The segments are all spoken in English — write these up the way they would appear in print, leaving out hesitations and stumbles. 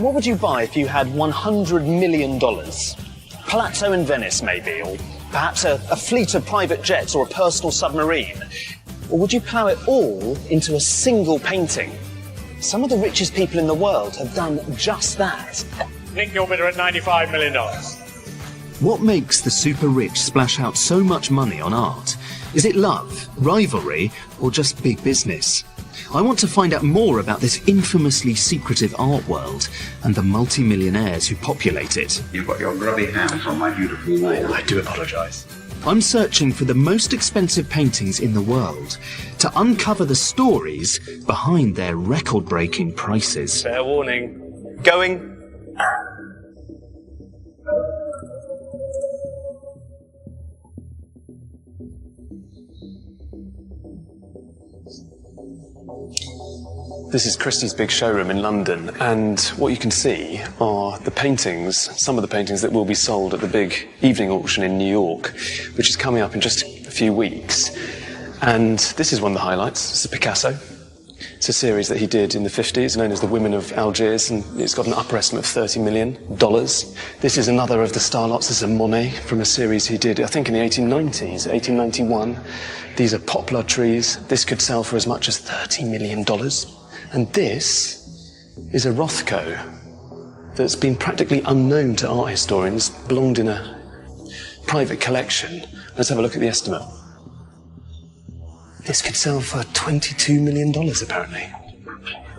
What would you buy if you had $100 million? Palazzo in Venice, maybe, or perhaps a fleet of private jets or a personal submarine? Or would you plough it all into a single painting? Some of the richest people in the world have done just that. Nick, your bidder at $95 million. What makes the super rich splash out so much money on art? Is it love, rivalry, or just big business? I want to find out more about this infamously secretive art world and the multi-millionaires who populate it. You've got your grubby hands on my beautiful wall. I do apologise. I'm searching for the most expensive paintings in the world to uncover the stories behind their record-breaking prices. Fair warning. Going. This is Christie's big showroom in London, and what you can see are the paintings, some of the paintings that will be sold at the big evening auction in New York, which is coming up in just a few weeks. And this is one of the highlights. This is Picasso. It's a series that he did in the 50s, known as The Women of Algiers, and it's got an upper estimate of $30 million. This is another of the Starlots. This is a Monet from a series he did, I think, in the 1890s, 1891. These are poplar trees. This could sell for as much as $30 million. And this is a Rothko that's been practically unknown to art historians, belonged in a private collection. Let's have a look at the estimate. This could sell for $22 million, apparently.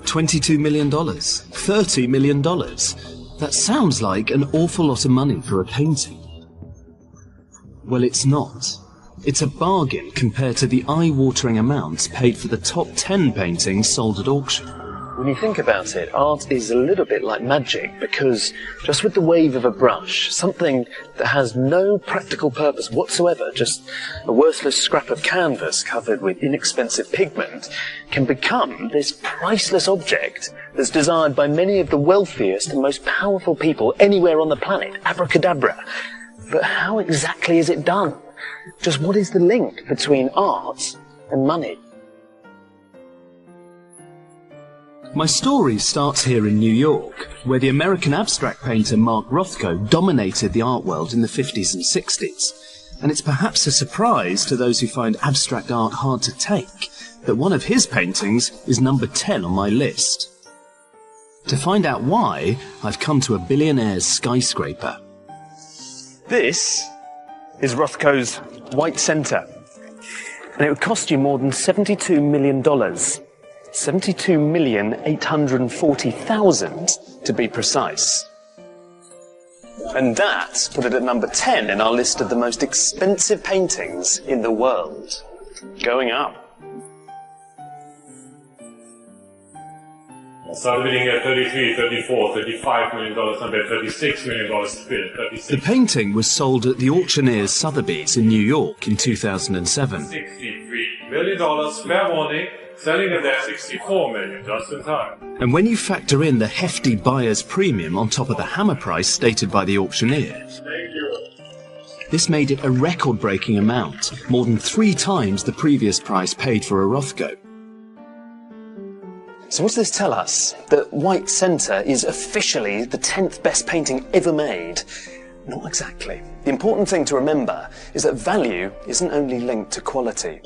$22 million? $30 million? That sounds like an awful lot of money for a painting. Well, it's not. It's a bargain compared to the eye-watering amounts paid for the top 10 paintings sold at auction. When you think about it, art is a little bit like magic, because just with the wave of a brush, something that has no practical purpose whatsoever, just a worthless scrap of canvas covered with inexpensive pigment, can become this priceless object that's desired by many of the wealthiest and most powerful people anywhere on the planet. Abracadabra. But how exactly is it done? Just what is the link between art and money? My story starts here in New York, where the American abstract painter Mark Rothko dominated the art world in the 50s and 60s. And it's perhaps a surprise to those who find abstract art hard to take that one of his paintings is number 10 on my list. To find out why, I've come to a billionaire's skyscraper. This is Rothko's White Center, and it would cost you more than $72 million. $72,840,000 to be precise. And that put it at number 10 in our list of the most expensive paintings in the world. Going up. Started bidding at $33, $34, $35 million, and then $36 million to bid. The painting was sold at the auctioneer's Sotheby's in New York in 2007. $63 million, fair warning, selling them there $64 million just in time. And when you factor in the hefty buyer's premium on top of the hammer price stated by the auctioneer, this made it a record-breaking amount, more than 3 times the previous price paid for a Rothko. So what does this tell us? That White Center is officially the 10th best painting ever made? Not exactly. The important thing to remember is that value isn't only linked to quality.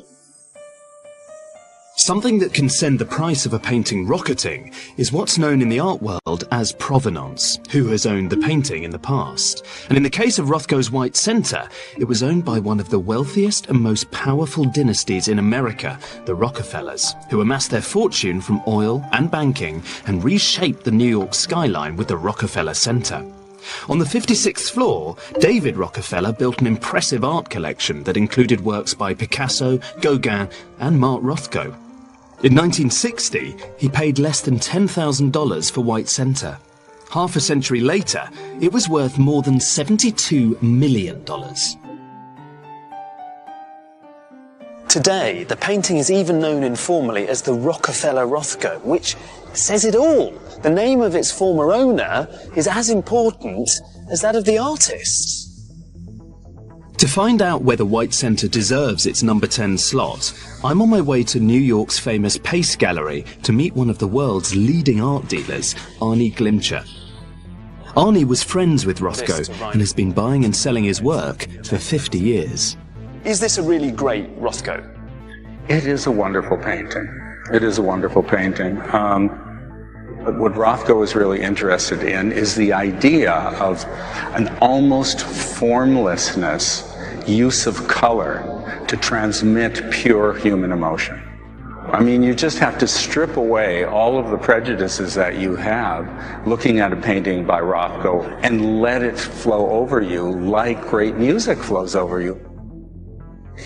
Something that can send the price of a painting rocketing is what's known in the art world as provenance, who has owned the painting in the past. And in the case of Rothko's White Center, it was owned by one of the wealthiest and most powerful dynasties in America, the Rockefellers, who amassed their fortune from oil and banking and reshaped the New York skyline with the Rockefeller Center. On the 56th floor, David Rockefeller built an impressive art collection that included works by Picasso, Gauguin, and Mark Rothko. In 1960, he paid less than $10,000 for White Center. Half a century later, it was worth more than $72 million. Today, the painting is even known informally as the Rockefeller Rothko, which says it all. The name of its former owner is as important as that of the artist. To find out whether White Center deserves its number 10 slot, I'm on my way to New York's famous Pace Gallery to meet one of the world's leading art dealers, Arnie Glimcher. Arnie was friends with Rothko and has been buying and selling his work for 50 years. Is this a really great Rothko? It is a wonderful painting. It is a wonderful painting. But what Rothko is really interested in is the idea of an almost formlessness, use of color to transmit pure human emotion. I mean, you just have to strip away all of the prejudices that you have looking at a painting by Rothko and let it flow over you like great music flows over you.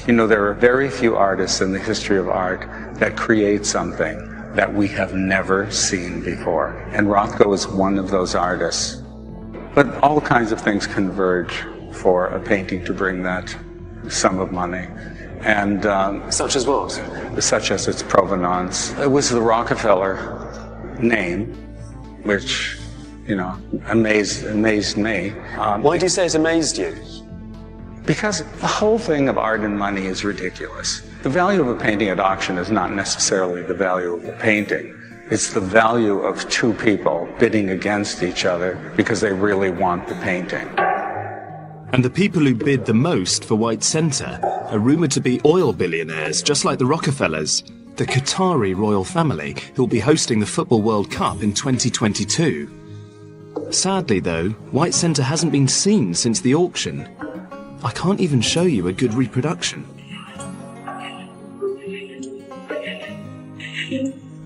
You know, there are very few artists in the history of art that create something that we have never seen before. And Rothko is one of those artists. But all kinds of things converge for a painting to bring that sum of money. And Such as what? such as its provenance. It was the Rockefeller name, which, you know, amazed me. Why do you say it amazed you? Because the whole thing of art and money is ridiculous. The value of a painting at auction is not necessarily the value of the painting. It's the value of two people bidding against each other because they really want the painting. And the people who bid the most for White Center are rumoured to be oil billionaires, just like the Rockefellers, the Qatari royal family, who will be hosting the Football World Cup in 2022. Sadly, though, White Center hasn't been seen since the auction. I can't even show you a good reproduction.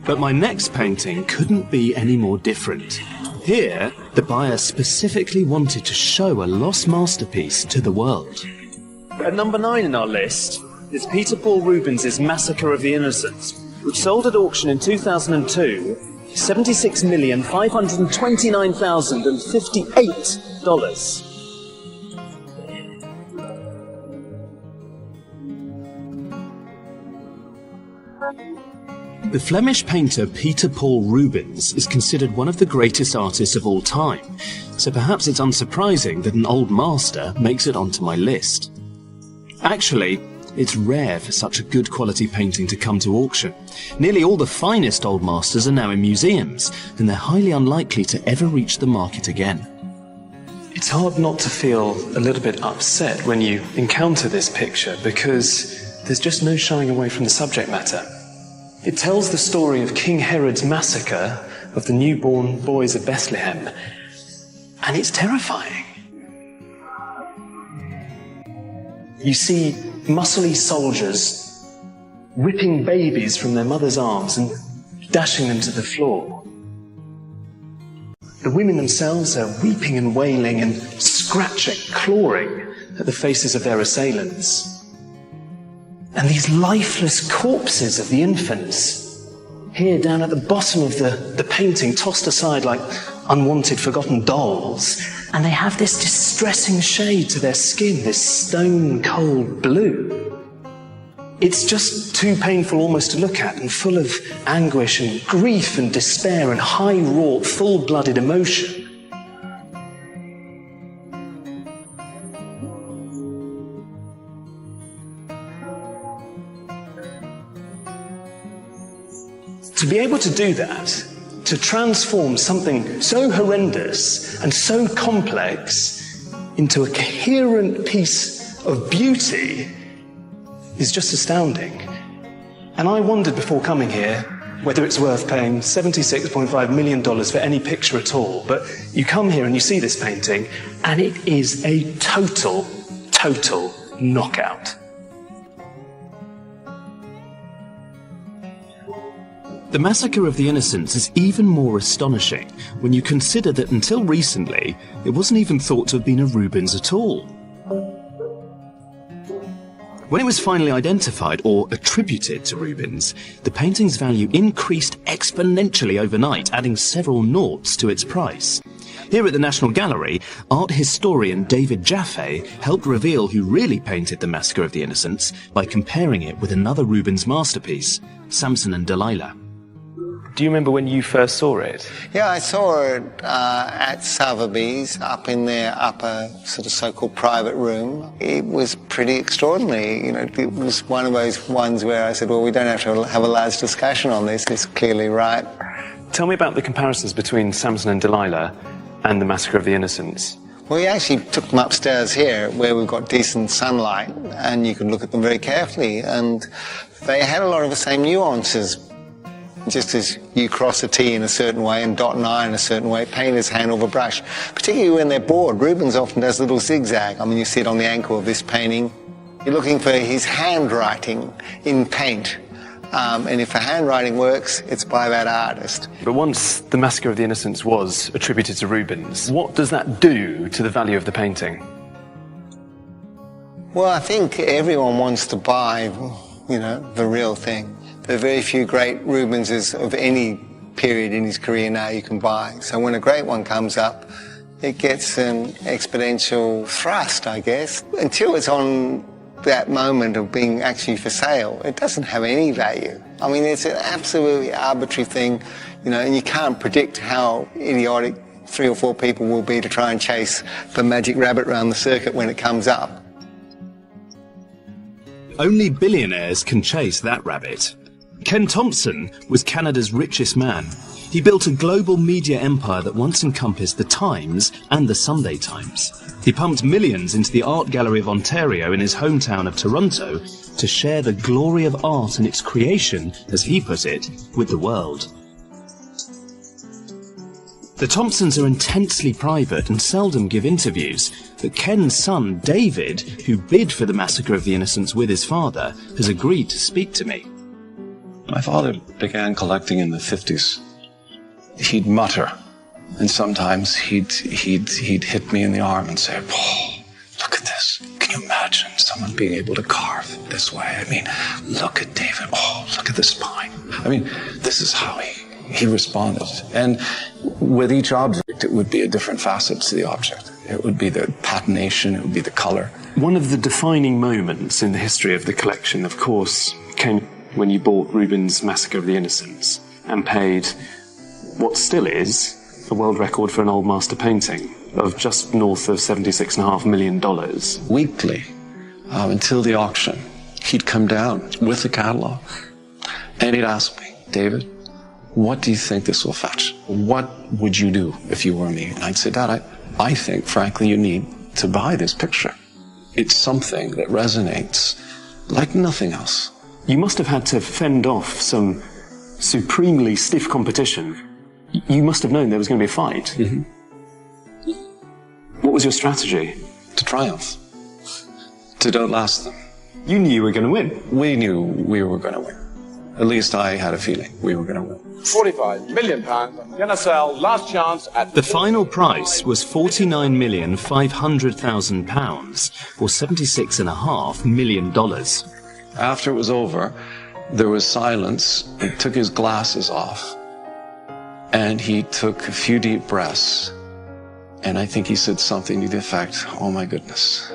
But my next painting couldn't be any more different. Here, the buyer specifically wanted to show a lost masterpiece to the world. At number 9 in our list is Peter Paul Rubens' Massacre of the Innocents, which sold at auction in 2002 for $76,529,058. The Flemish painter Peter Paul Rubens is considered one of the greatest artists of all time, so perhaps it's unsurprising that an old master makes it onto my list. Actually, it's rare for such a good quality painting to come to auction. Nearly all the finest old masters are now in museums, and they're highly unlikely to ever reach the market again. It's hard not to feel a little bit upset when you encounter this picture because there's just no shying away from the subject matter. It tells the story of King Herod's massacre of the newborn boys of Bethlehem, and it's terrifying. You see muscly soldiers ripping babies from their mother's arms and dashing them to the floor. The women themselves are weeping and wailing and scratching, clawing at the faces of their assailants. And these lifeless corpses of the infants, here down at the bottom of the painting, tossed aside like unwanted, forgotten dolls, and they have this distressing shade to their skin, this stone-cold blue. It's just too painful almost to look at, and full of anguish and grief and despair and high-wrought, full-blooded emotion. To be able to do that, to transform something so horrendous and so complex into a coherent piece of beauty is just astounding. And I wondered before coming here whether it's worth paying $76.5 million for any picture at all. But you come here and you see this painting, and it is a total knockout. The Massacre of the Innocents is even more astonishing when you consider that until recently, it wasn't even thought to have been a Rubens at all. When it was finally identified or attributed to Rubens, the painting's value increased exponentially overnight, adding several noughts to its price. Here at the National Gallery, art historian David Jaffe helped reveal who really painted the Massacre of the Innocents by comparing it with another Rubens masterpiece, Samson and Delilah. Do you remember when you first saw it? Yeah, I saw it at Sotheby's, up in their upper sort of so-called private room. It was pretty extraordinary. You know, it was one of those ones where I said, well, we don't have to have a large discussion on this. It's clearly right. Tell me about the comparisons between Samson and Delilah and the Massacre of the Innocents? Well, we actually took them upstairs here where we've got decent sunlight and you can look at them very carefully, and they had a lot of the same nuances. Just as you cross a T in a certain way and dot an I in a certain way, painters handle the brush. Particularly when they're bored, Rubens often does a little zigzag. I mean, you see it on the ankle of this painting. You're looking for his handwriting in paint. And if the handwriting works, it's by that artist. But once the Massacre of the Innocents was attributed to Rubens, what does that do to the value of the painting? Well, I think everyone wants to buy, you know, the real thing. There are very few great Rubenses of any period in his career now you can buy. So when a great one comes up, it gets an exponential thrust, I guess. Until it's on that moment of being actually for sale, it doesn't have any value. I mean, it's an absolutely arbitrary thing, you know, and you can't predict how idiotic 3 or 4 people will be to try and chase the magic rabbit around the circuit when it comes up. Only billionaires can chase that rabbit. Ken Thompson was Canada's richest man. He built a global media empire that once encompassed the Times and the Sunday Times. He pumped millions into the Art Gallery of Ontario in his hometown of Toronto to share the glory of art and its creation, as he put it, with the world. The Thompsons are intensely private and seldom give interviews, but Ken's son, David, who bid for the Massacre of the Innocents with his father, has agreed to speak to me. My father began collecting in the 50s. He'd mutter, and sometimes he'd hit me in the arm and say, "Paul, look at this. Can you imagine someone being able to carve this way? I mean, look at David. Oh, look at the spine." I mean, this is how he responded. And with each object, it would be a different facet to the object. It would be the patination, it would be the color. One of the defining moments in the history of the collection, of course, came when you bought Rubens' Massacre of the Innocents and paid what still is a world record for an old master painting of just north of $76.5 million. Weekly, until the auction, he'd come down with the catalog and he'd ask me, "David, what do you think this will fetch? What would you do if you were me?" And I'd say, "Dad, I think, frankly, you need to buy this picture. It's something that resonates like nothing else." You must have had to fend off some supremely stiff competition. You must have known there was going to be a fight. Mm-hmm. What was your strategy? To triumph. To outlast them. You knew you were going to win. We knew we were going to win. At least I had a feeling we were going to win. £45 million. Gonna sell, last chance at... The final price was £49,500,000, or $76.5 million. After it was over, there was silence. He took his glasses off, and he took a few deep breaths, and I think he said something to the effect, "Oh my goodness."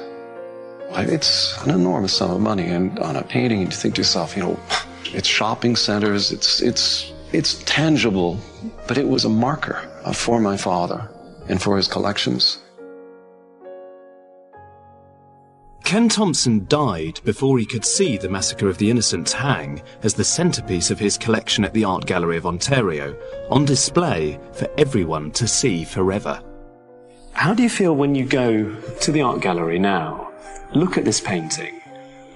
It's an enormous sum of money, and on a painting, you think to yourself, you know, it's shopping centers, it's tangible, but it was a marker for my father and for his collections. Ken Thompson died before he could see the Massacre of the Innocents hang as the centrepiece of his collection at the Art Gallery of Ontario, on display for everyone to see forever. How do you feel when you go to the art gallery now, look at this painting?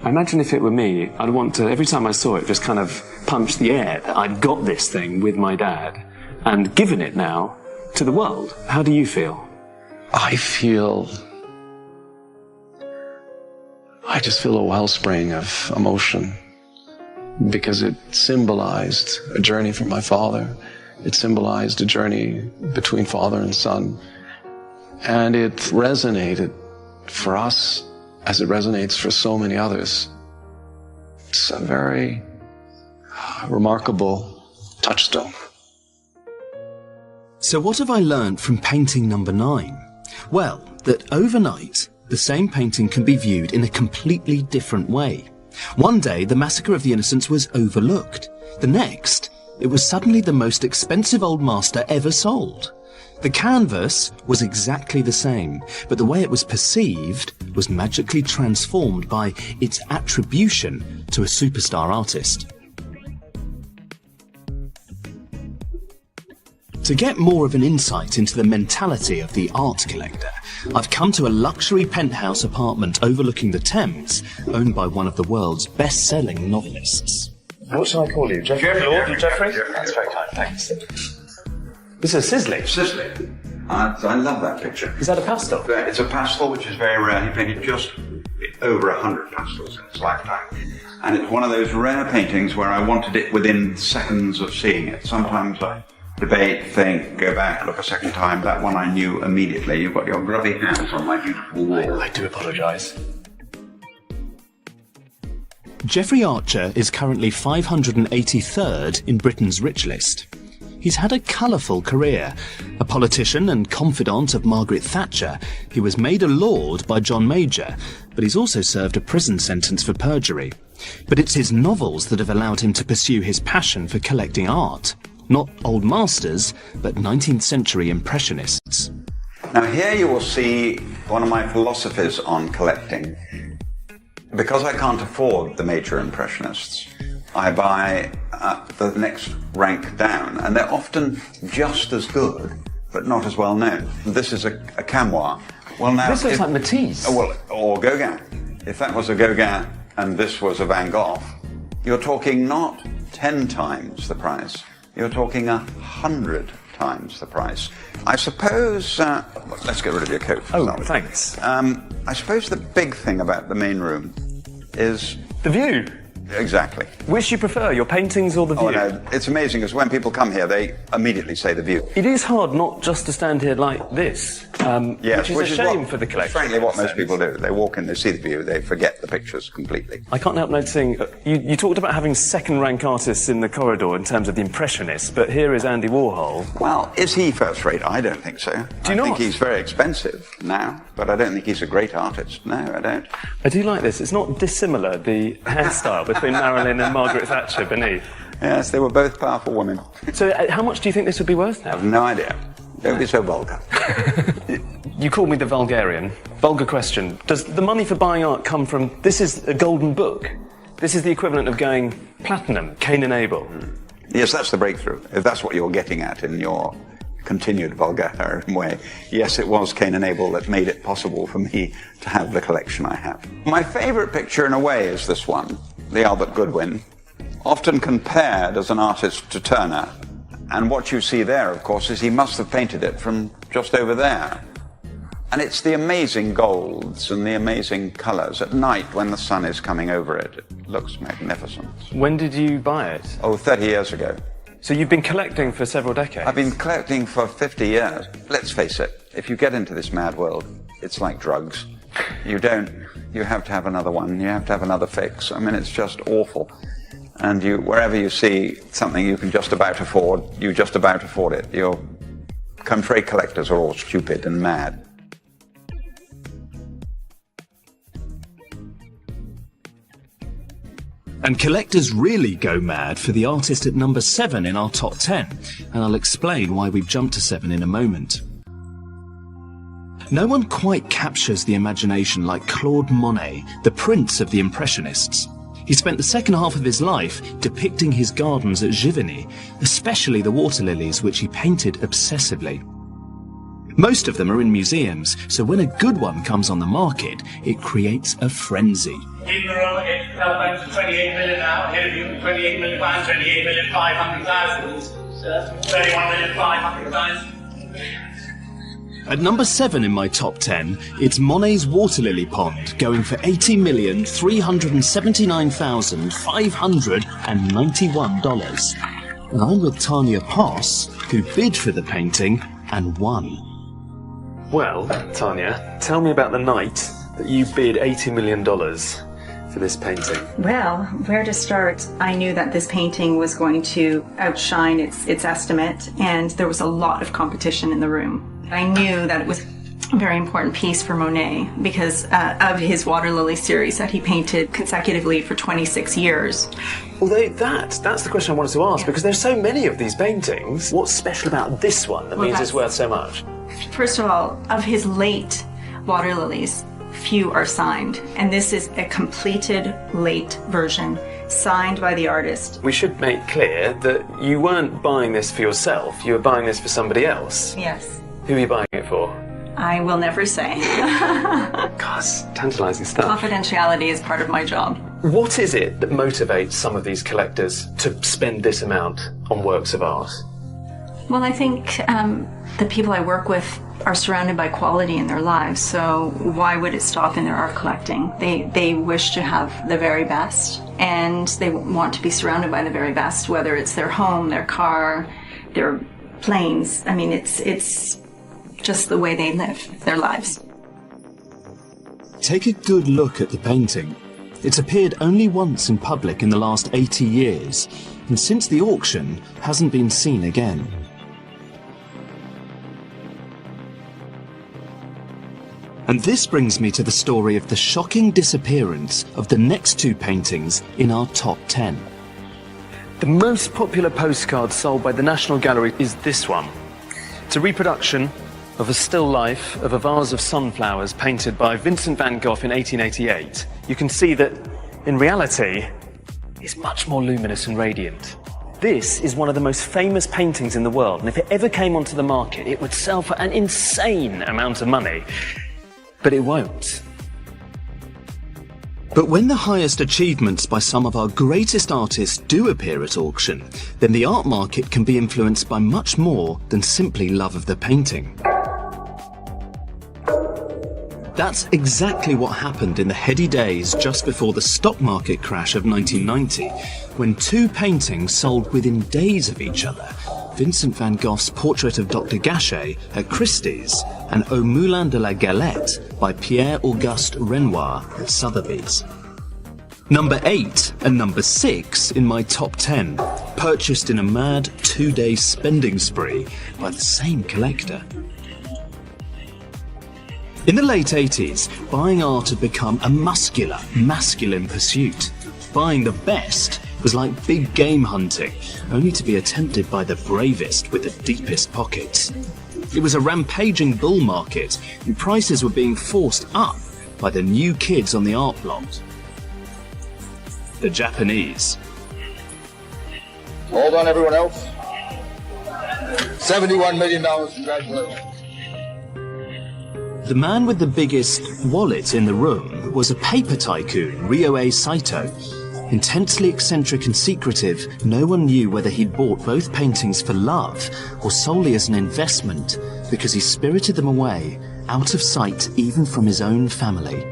I imagine if it were me, I'd want to, every time I saw it, just kind of punch the air that I'd got this thing with my dad and given it now to the world. How do you feel? I just feel a wellspring of emotion, because it symbolized a journey for my father. It symbolized a journey between father and son. And it resonated for us as it resonates for so many others. It's a very remarkable touchstone. So what have I learnt from painting number 9? Well, that overnight, the same painting can be viewed in a completely different way. One day, the Massacre of the Innocents was overlooked. The next, it was suddenly the most expensive old master ever sold. The canvas was exactly the same, but the way it was perceived was magically transformed by its attribution to a superstar artist. To get more of an insight into the mentality of the art collector, I've come to a luxury penthouse apartment overlooking the Thames, owned by one of the world's best-selling novelists. What shall I call you? Jeffrey? Lord Jeffrey? That's very kind, thanks. This is Sisley. Sisley. I love that picture. Is that a pastel? It's a pastel, which is very rare. He painted just over 100 pastels in his lifetime. And it's one of those rare paintings where I wanted it within seconds of seeing it. Sometimes I debate, think, go back, look a second time. That one I knew immediately. You've got your grubby hands on my beautiful wall. I do apologise. Jeffrey Archer is currently 583rd in Britain's rich list. He's had a colourful career. A politician and confidant of Margaret Thatcher, he was made a lord by John Major, but he's also served a prison sentence for perjury. But it's his novels that have allowed him to pursue his passion for collecting art. Not old masters, but 19th century impressionists. Now here you will see one of my philosophies on collecting. Because I can't afford the major impressionists, I buy the next rank down, and they're often just as good, but not as well known. This is a Camois. Well, now this looks like Matisse. Or Gauguin. If that was a Gauguin and this was a Van Gogh, you're talking not 10 times the price. You're talking 100 times the price. I suppose, let's get rid of your coat. Oh, thanks. I suppose the big thing about the main room is... the view. Exactly. Which you prefer, your paintings or the view? Oh, no, it's amazing because when people come here, they immediately say the view. It is hard not just to stand here like this, yes, which is a shame for the collection. Frankly, what most people do. They walk in, they see the view, they forget the pictures completely. I can't help noticing, you talked about having second-rank artists in the corridor in terms of the Impressionists, but here is Andy Warhol. Well, is he first-rate? I don't think so. Do you not? I think he's very expensive now, but I don't think he's a great artist. No, I don't. I do like this. It's not dissimilar, the hairstyle between Marilyn and Margaret Thatcher beneath. Yes, they were both powerful women. So how much do you think this would be worth now? I have no idea. Don't be so vulgar. You called me the vulgarian. Vulgar question. Does the money for buying art come from... This is a golden book. This is the equivalent of going platinum, Cain and Abel. Yes, that's the breakthrough. If that's what you're getting at in your continued vulgar way. Yes, it was Cain and Abel that made it possible for me to have the collection I have. My favourite picture in a way is this one, the Albert Goodwin, often compared as an artist to Turner. And what you see there, of course, is he must have painted it from just over there. And it's the amazing golds and the amazing colours. At night, when the sun is coming over it, it looks magnificent. When did you buy it? Oh, 30 years ago. So you've been collecting for several decades? I've been collecting for 50 years. Let's face it, if you get into this mad world, it's like drugs. You have to have another one, you have to have another fix. I mean, it's just awful. And wherever you see something you can just about afford, you just about afford it. Your country collectors are all stupid and mad. And collectors really go mad for the artist at number 7 in our top 10, and I'll explain why we've jumped to 7 in a moment. No one quite captures the imagination like Claude Monet, the prince of the Impressionists. He spent the second half of his life depicting his gardens at Giverny, especially the water lilies, which he painted obsessively. Most of them are in museums, so when a good one comes on the market, it creates a frenzy. In the room, against the telephones for 28 million now. Here of you, 28 million pounds, 28 million 500,000. 31 million 500,000. At number 7 in my top 10, it's Monet's Water Lily Pond, going for $80,379,591. And I'm with Tanya Poss, who bid for the painting and won. Well, Tanya, tell me about the night that you bid $80 million for this painting. Well, where to start? I knew that this painting was going to outshine its estimate, and there was a lot of competition in the room. I knew that it was a very important piece for Monet because of his water lily series that he painted consecutively for 26 years. Although that's the question I wanted to ask, because there's so many of these paintings. What's special about this one that means it's worth so much? First of all, of his late water lilies, few are signed. And this is a completed late version, signed by the artist. We should make clear that you weren't buying this for yourself, you were buying this for somebody else. Yes. Who are you buying it for? I will never say. Gosh, tantalising stuff. Confidentiality is part of my job. What is it that motivates some of these collectors to spend this amount on works of art? Well, I think the people I work with are surrounded by quality in their lives, so why would it stop in their art collecting? They wish to have the very best, and they want to be surrounded by the very best, whether it's their home, their car, their planes. I mean, it's just the way they live their lives. Take a good look at the painting. It's appeared only once in public in the last 80 years, and since the auction, hasn't been seen again. And this brings me to the story of the shocking disappearance of the next two paintings in our top 10. The most popular postcard sold by the National Gallery is this one. It's a reproduction of a still life of a vase of sunflowers painted by Vincent van Gogh in 1888. You can see that, in reality, it's much more luminous and radiant. This is one of the most famous paintings in the world, and if it ever came onto the market, it would sell for an insane amount of money. But it won't. But when the highest achievements by some of our greatest artists do appear at auction, then the art market can be influenced by much more than simply love of the painting. That's exactly what happened in the heady days just before the stock market crash of 1990, when two paintings sold within days of each other: Vincent van Gogh's portrait of Dr. Gachet at Christie's and Au Moulin de la Galette by Pierre-Auguste Renoir at Sotheby's. Number 8 and number 6 in my top 10, purchased in a mad 2-day spending spree by the same collector. In the late 80s, buying art had become a masculine pursuit. Buying the best was like big game hunting, only to be attempted by the bravest with the deepest pockets. It was a rampaging bull market, and prices were being forced up by the new kids on the art block. The Japanese. Hold on, everyone else. $71 million, congratulations. The man with the biggest wallet in the room was a paper tycoon, Ryohei Saito. Intensely eccentric and secretive, no one knew whether he'd bought both paintings for love or solely as an investment, because he spirited them away, out of sight even from his own family.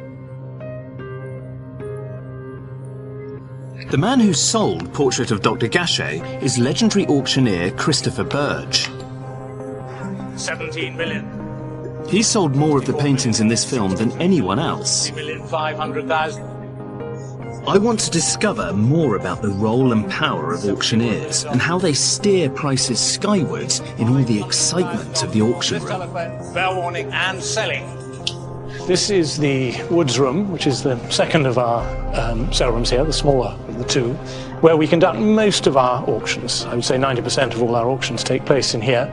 The man who sold Portrait of Dr. Gachet is legendary auctioneer Christopher Burge. 17 million. He sold more of the paintings in this film than anyone else. 3,500,000. I want to discover more about the role and power of auctioneers and how they steer prices skywards in all the excitement of the auction room. Fair warning and selling. This is the Woods Room, which is the second of our sale rooms here, the smaller of the two, where we conduct most of our auctions. I would say 90% of all our auctions take place in here.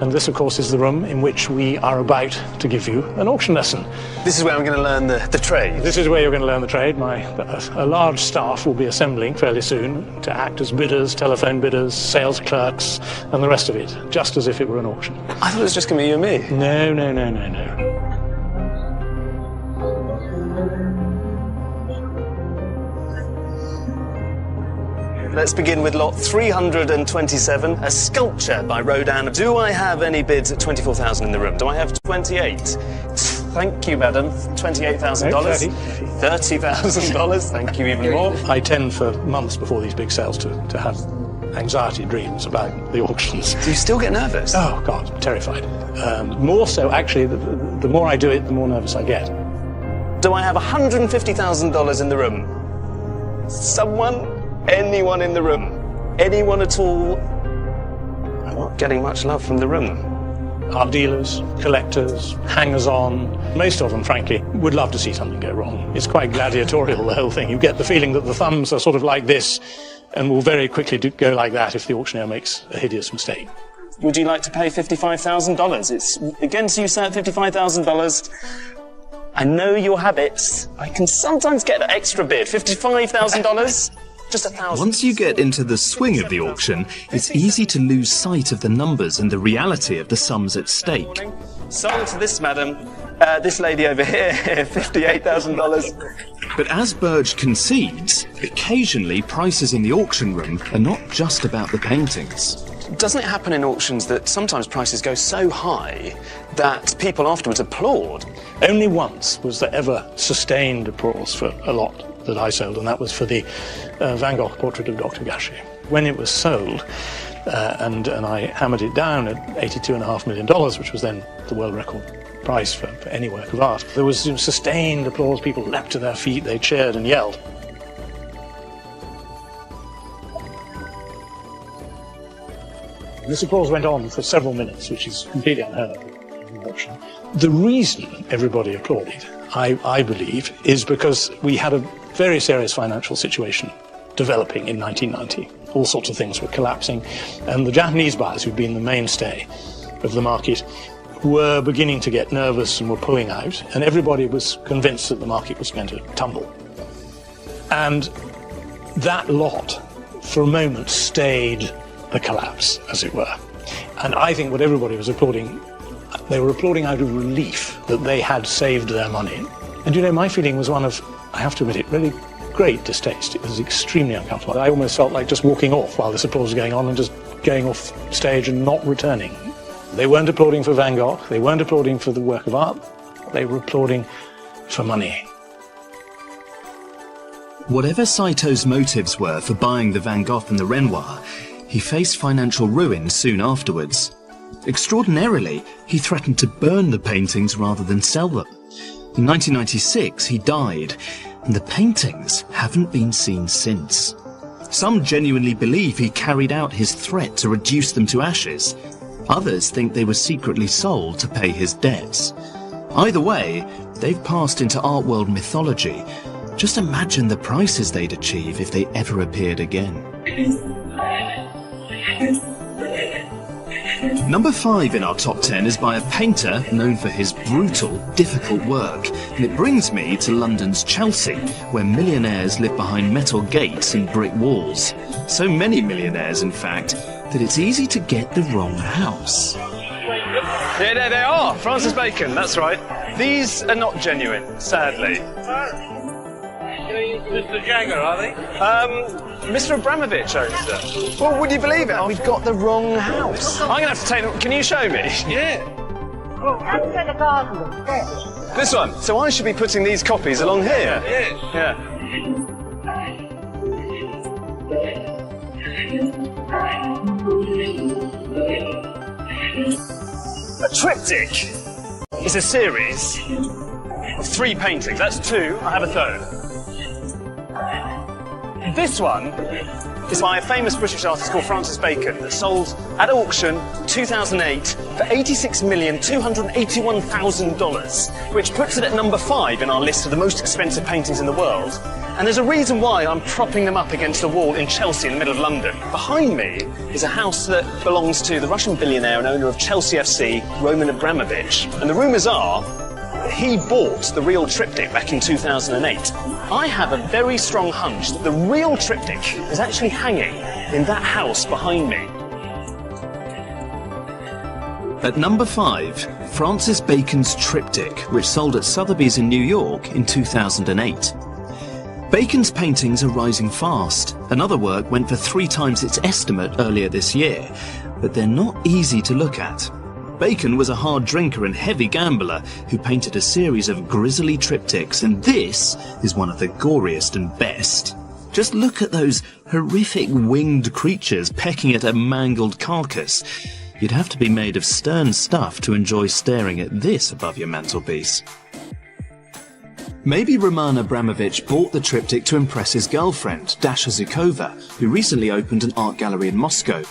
And this, of course, is the room in which we are about to give you an auction lesson. This is where I'm going to learn the trade. This is where you're going to learn the trade. A large staff will be assembling fairly soon to act as bidders, telephone bidders, sales clerks, and the rest of it, just as if it were an auction. I thought it was just going to be you and me. No. Let's begin with lot 327, a sculpture by Rodin. Do I have any bids at $24,000 in the room? Do I have 28? Thank you, madam. $28,000. $30,000. Thank you even more. I tend for months before these big sales to have anxiety dreams about the auctions. Do you still get nervous? Oh, God, I'm terrified. More so, actually, the more I do it, the more nervous I get. Do I have $150,000 in the room? Someone? Anyone in the room? Anyone at all? I'm not getting much love from the room. Our dealers, collectors, hangers-on, most of them, frankly, would love to see something go wrong. It's quite gladiatorial, the whole thing. You get the feeling that the thumbs are sort of like this and will very quickly go like that if the auctioneer makes a hideous mistake. Would you like to pay $55,000? It's against you, sir, $55,000. I know your habits. I can sometimes get that extra bid, $55,000. Just $1,000. Once you get into the swing of the auction, it's easy to lose sight of the numbers and the reality of the sums at stake. Sold to this madam, this lady over here, $58,000. But as Burge concedes, occasionally prices in the auction room are not just about the paintings. Doesn't it happen in auctions that sometimes prices go so high that people afterwards applaud? Only once was there ever sustained applause for a lot that I sold, and that was for the Van Gogh portrait of Dr. Gashi. When it was sold, and I hammered it down at $82.5 million, which was then the world record price for any work of art, there was sustained applause. People leapt to their feet, they cheered and yelled. This applause went on for several minutes, which is completely unheard of in an auction. The reason everybody applauded, I believe, is because we had a very serious financial situation developing in 1990. All sorts of things were collapsing, and the Japanese buyers, who'd been the mainstay of the market, were beginning to get nervous and were pulling out, and everybody was convinced that the market was going to tumble. And that lot, for a moment, stayed the collapse, as it were. And I think what everybody was applauding, they were applauding out of relief that they had saved their money. And you know, my feeling was one of, I have to admit it, really great distaste. It was extremely uncomfortable. I almost felt like just walking off while this applause was going on and just going off stage and not returning. They weren't applauding for Van Gogh, they weren't applauding for the work of art, they were applauding for money. Whatever Saito's motives were for buying the Van Gogh and the Renoir, he faced financial ruin soon afterwards. Extraordinarily, he threatened to burn the paintings rather than sell them. In 1996, he died, and the paintings haven't been seen since. Some genuinely believe he carried out his threat to reduce them to ashes. Others think they were secretly sold to pay his debts. Either way, they've passed into art world mythology. Just imagine the prices they'd achieve if they ever appeared again. Number 5 in our top 10 is by a painter known for his brutal, difficult work, and it brings me to London's Chelsea, where millionaires live behind metal gates and brick walls. So many millionaires, in fact, that it's easy to get the wrong house. Yeah, there they are, Francis Bacon, that's right. These are not genuine, sadly. Mr. Jagger, are they? Mr. Abramovich owns them. Well, would you believe it? We've got the wrong house. I'm going to have to take them. Can you show me? Yeah. Outside the garden. This one. So I should be putting these copies along here? Yes. Yeah. A triptych is a series of 3 paintings. That's 2. I have a third. This one is by a famous British artist called Francis Bacon that sold at auction in 2008 for $86,281,000, which puts it at number 5 in our list of the most expensive paintings in the world. And there's a reason why I'm propping them up against a wall in Chelsea in the middle of London. Behind me is a house that belongs to the Russian billionaire and owner of Chelsea FC, Roman Abramovich. And the rumours are he bought the real triptych back in 2008. I have a very strong hunch that the real triptych is actually hanging in that house behind me. At number 5, Francis Bacon's triptych, which sold at Sotheby's in New York in 2008. Bacon's paintings are rising fast. Another work went for 3 times its estimate earlier this year, but they're not easy to look at. Bacon was a hard drinker and heavy gambler who painted a series of grisly triptychs, and this is one of the goriest and best. Just look at those horrific winged creatures pecking at a mangled carcass. You'd have to be made of stern stuff to enjoy staring at this above your mantelpiece. Maybe Roman Abramovich bought the triptych to impress his girlfriend, Dasha Zhukova, who recently opened an art gallery in Moscow.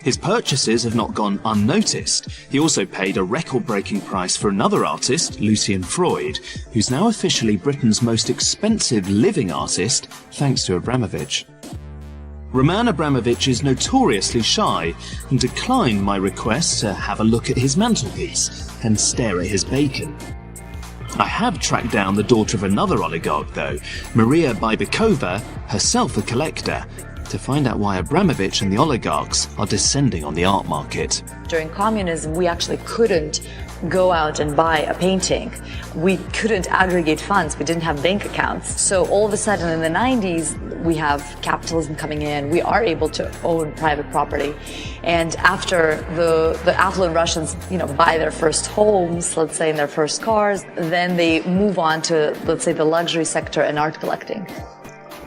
His purchases have not gone unnoticed. He also paid a record-breaking price for another artist, Lucien Freud, who's now officially Britain's most expensive living artist, thanks to Abramovich. Roman Abramovich is notoriously shy and declined my request to have a look at his mantelpiece and stare at his bacon. I have tracked down the daughter of another oligarch, though, Maria Bybikova, herself a collector, to find out why Abramovich and the oligarchs are descending on the art market. During communism, we actually couldn't go out and buy a painting. We couldn't aggregate funds. We didn't have bank accounts. So all of a sudden in the 90s, we have capitalism coming in. We are able to own private property. And after the affluent Russians, buy their first homes, let's say in their first cars, then they move on to, let's say, the luxury sector and art collecting.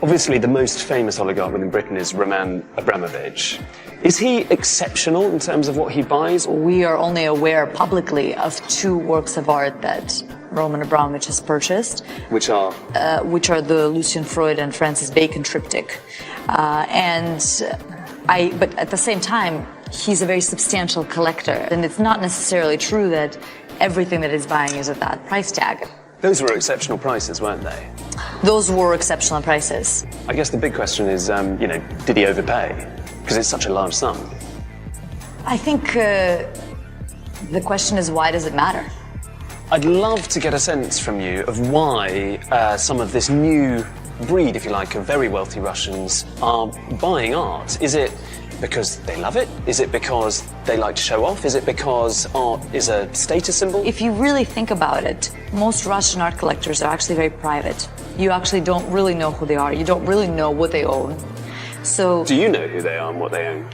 Obviously, the most famous oligarch within Britain is Roman Abramovich. Is he exceptional in terms of what he buys? We are only aware publicly of 2 works of art that Roman Abramovich has purchased. Which are? Which are the Lucian Freud and Francis Bacon triptych. But at the same time, he's a very substantial collector. And it's not necessarily true that everything that he's buying is at that price tag. Those were exceptional prices, weren't they? Those were exceptional prices. I guess the big question is, did he overpay? Because it's such a large sum. I think the question is, why does it matter? I'd love to get a sense from you of why some of this new breed, if you like, of very wealthy Russians are buying art. Is it because they love it? Is it because they like to show off? Is it because art is a status symbol? If you really think about it, most Russian art collectors are actually very private. You actually don't really know who they are. You don't really know what they own. So, do you know who they are and what they own?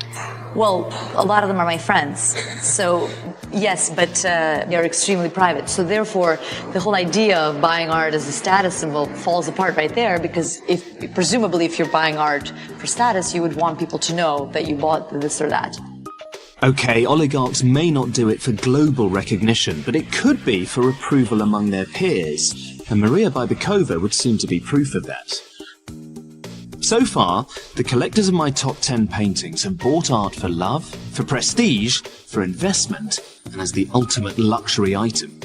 Well, a lot of them are my friends. So, yes, but they're extremely private. So therefore, the whole idea of buying art as a status symbol falls apart right there, because presumably if you're buying art for status, you would want people to know that you bought this or that. Okay, oligarchs may not do it for global recognition, but it could be for approval among their peers. And Maria Bybikova would seem to be proof of that. So far, the collectors of my top 10 paintings have bought art for love, for prestige, for investment, and as the ultimate luxury item.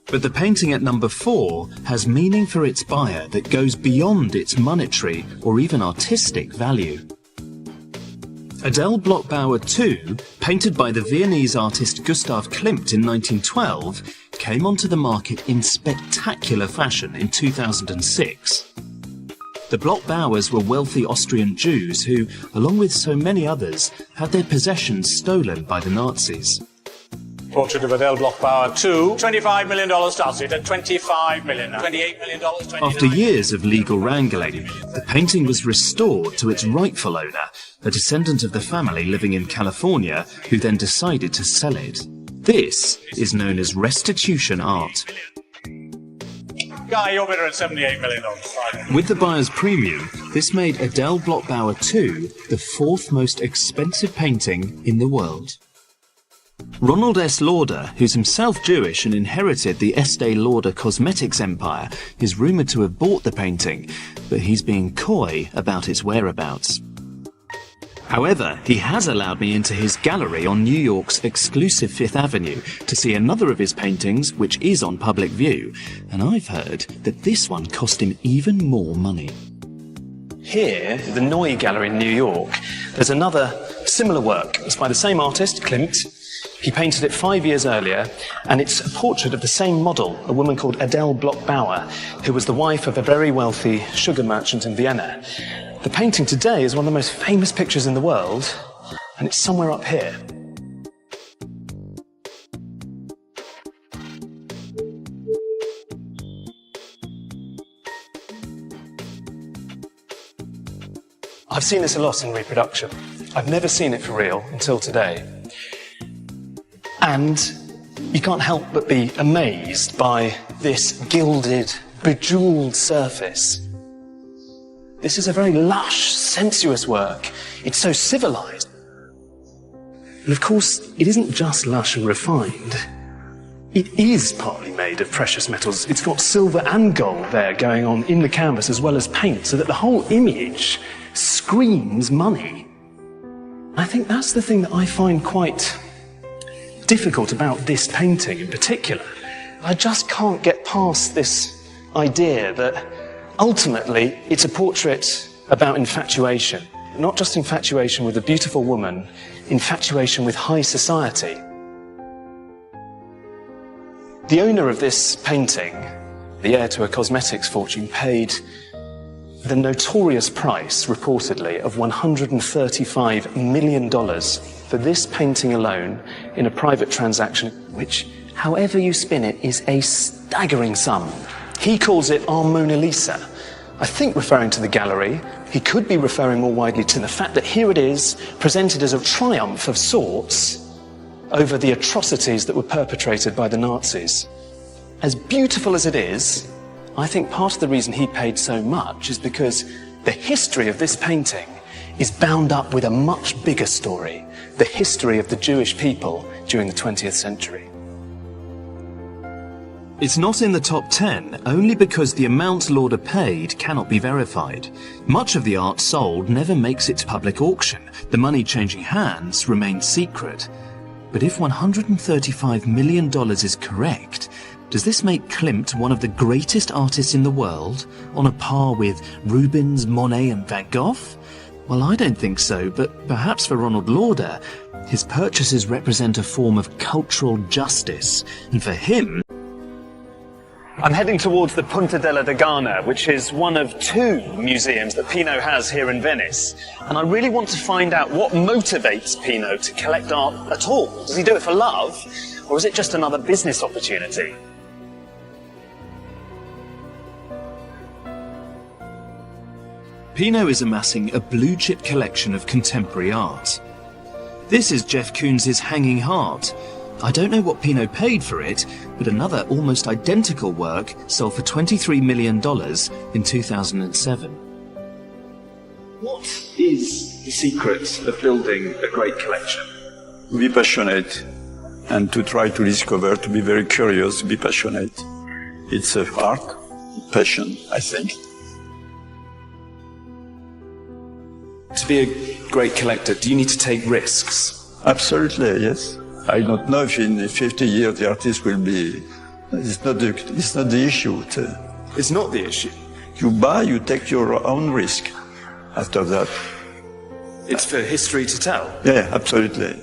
But the painting at number 4 has meaning for its buyer that goes beyond its monetary or even artistic value. Adele Bloch-Bauer II, painted by the Viennese artist Gustav Klimt in 1912, came onto the market in spectacular fashion in 2006. The Bloch-Bauers were wealthy Austrian Jews who, along with so many others, had their possessions stolen by the Nazis. Portrait of Adele Bloch-Bauer II, $25 million starts it at $25 million, $28 million, $29 After years of legal wrangling, the painting was restored to its rightful owner, a descendant of the family living in California, who then decided to sell it. This is known as restitution art. Guy, you're bidder at $78 million. With the buyer's premium, this made Adele Bloch-Bauer II the 4th most expensive painting in the world. Ronald S. Lauder, who's himself Jewish and inherited the Estee Lauder cosmetics empire, is rumoured to have bought the painting, but he's being coy about its whereabouts. However, he has allowed me into his gallery on New York's exclusive Fifth Avenue to see another of his paintings, which is on public view, and I've heard that this one cost him even more money. Here, the Noy Gallery in New York, there's another similar work. It's by the same artist, Klimt. He painted it 5 years earlier, and it's a portrait of the same model, a woman called Adele Bloch-Bauer, who was the wife of a very wealthy sugar merchant in Vienna. The painting today is one of the most famous pictures in the world, and it's somewhere up here. I've seen this a lot in reproduction. I've never seen it for real until today. And you can't help but be amazed by this gilded, bejeweled surface. This is a very lush, sensuous work. It's so civilized. And of course, it isn't just lush and refined. It is partly made of precious metals. It's got silver and gold there going on in the canvas as well as paint, so that the whole image screams money. I think that's the thing that I find quite difficult about this painting in particular. I just can't get past this idea that ultimately it's a portrait about infatuation. Not just infatuation with a beautiful woman, infatuation with high society. The owner of this painting, the heir to a cosmetics fortune, paid the notorious price, reportedly, of $135 million for this painting alone in a private transaction, which, however you spin it, is a staggering sum. He calls it our Mona Lisa. I think referring to the gallery, he could be referring more widely to the fact that here it is, presented as a triumph of sorts over the atrocities that were perpetrated by the Nazis. As beautiful as it is, I think part of the reason he paid so much is because the history of this painting is bound up with a much bigger story, the history of the Jewish people during the 20th century. It's not in the top 10 only because the amount Lauder paid cannot be verified. Much of the art sold never makes it to public auction. The money changing hands remains secret. But if $135 million is correct, does this make Klimt one of the greatest artists in the world, on a par with Rubens, Monet and Van Gogh? Well, I don't think so, but perhaps for Ronald Lauder, his purchases represent a form of cultural justice, and for him... I'm heading towards the Punta della Dogana, which is one of two museums that Pino has here in Venice. And I really want to find out what motivates Pino to collect art at all. Does he do it for love, or is it just another business opportunity? Pino is amassing a blue-chip collection of contemporary art. This is Jeff Koons's Hanging Heart. I don't know what Pino paid for it, but another almost identical work sold for $23 million in 2007. What is the secret of building a great collection? To be passionate and to try to discover, to be very curious, to be passionate. It's a art, passion, I think. To be a great collector, do you need to take risks? Absolutely, yes. I don't know if in 50 years the artist will be... It's not the issue. It's not the issue? You buy, you take your own risk after that. It's for history to tell? Yeah, absolutely.